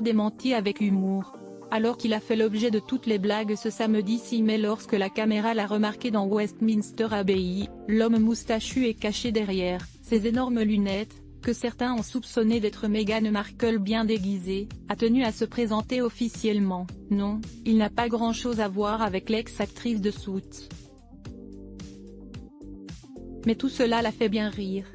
démenti avec humour. Alors qu'il a fait l'objet de toutes les blagues ce samedi 6 mai lorsque la caméra l'a remarqué dans Westminster Abbey, l'homme moustachu est caché derrière ses énormes lunettes, que certains ont soupçonné d'être Meghan Markle bien déguisée, a tenu à se présenter officiellement. Non, il n'a pas grand-chose à voir avec l'ex-actrice de Suits. Mais tout cela l'a fait bien rire.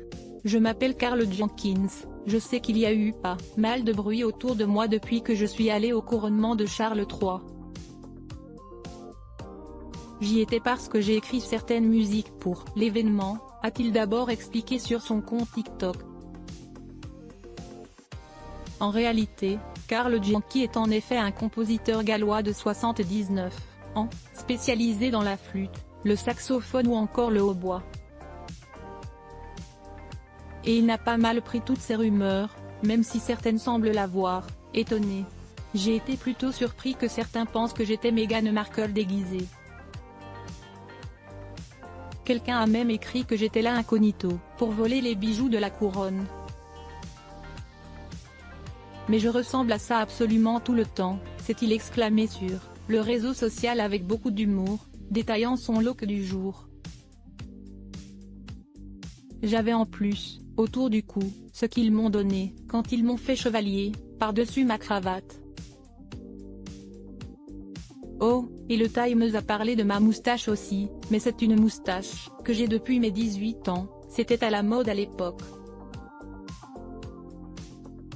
Je m'appelle Carl Jenkins, je sais qu'il y a eu pas mal de bruit autour de moi depuis que je suis allé au couronnement de Charles III. J'y étais parce que j'ai écrit certaines musiques pour l'événement, a-t-il d'abord expliqué sur son compte TikTok. En réalité, Carl Jenkins est en effet un compositeur gallois de 79 ans, spécialisé dans la flûte, le saxophone ou encore le hautbois. Et il n'a pas mal pris toutes ces rumeurs, même si certaines semblent l'avoir étonné. J'ai été plutôt surpris que certains pensent que j'étais Meghan Markle déguisée. Quelqu'un a même écrit que j'étais là incognito, pour voler les bijoux de la couronne. Mais je ressemble à ça absolument tout le temps, s'est-il exclamé sur le réseau social avec beaucoup d'humour, détaillant son look du jour. J'avais en plus, autour du cou, ce qu'ils m'ont donné, quand ils m'ont fait chevalier, par-dessus ma cravate. Oh, et le Times a parlé de ma moustache aussi, mais c'est une moustache, que j'ai depuis mes 18 ans, c'était à la mode à l'époque.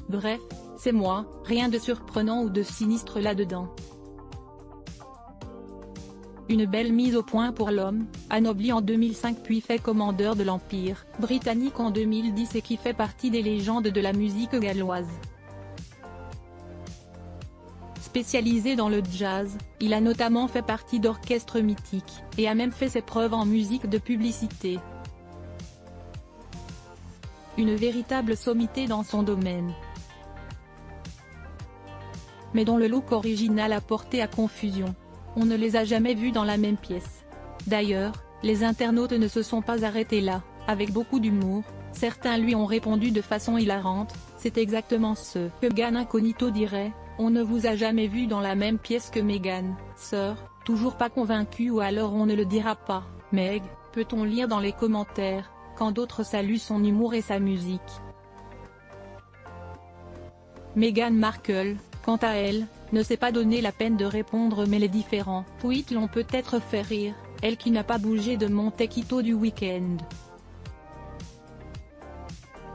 Bref, c'est moi, rien de surprenant ou de sinistre là-dedans. Une belle mise au point pour l'homme, anobli en 2005 puis fait commandeur de l'Empire britannique en 2010 et qui fait partie des légendes de la musique galloise. Spécialisé dans le jazz, il a notamment fait partie d'orchestres mythiques, et a même fait ses preuves en musique de publicité. Une véritable sommité dans son domaine, mais dont le look original a porté à confusion. On ne les a jamais vus dans la même pièce. D'ailleurs, les internautes ne se sont pas arrêtés là, avec beaucoup d'humour, certains lui ont répondu de façon hilarante, c'est exactement ce que Meghan Incognito dirait, on ne vous a jamais vu dans la même pièce que Meghan, sœur, toujours pas convaincu ou alors on ne le dira pas, Meg, peut-on lire dans les commentaires, quand d'autres saluent son humour et sa musique. Meghan Markle, quant à elle, ne s'est pas donné la peine de répondre mais les différents tweets l'ont peut-être fait rire, elle qui n'a pas bougé de Monte Quito du week-end.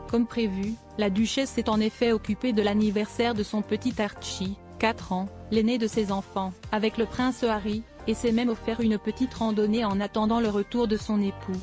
Comme prévu, la duchesse s'est en effet occupée de l'anniversaire de son petit Archie, 4 ans, l'aîné de ses enfants, avec le prince Harry, et s'est même offert une petite randonnée en attendant le retour de son époux.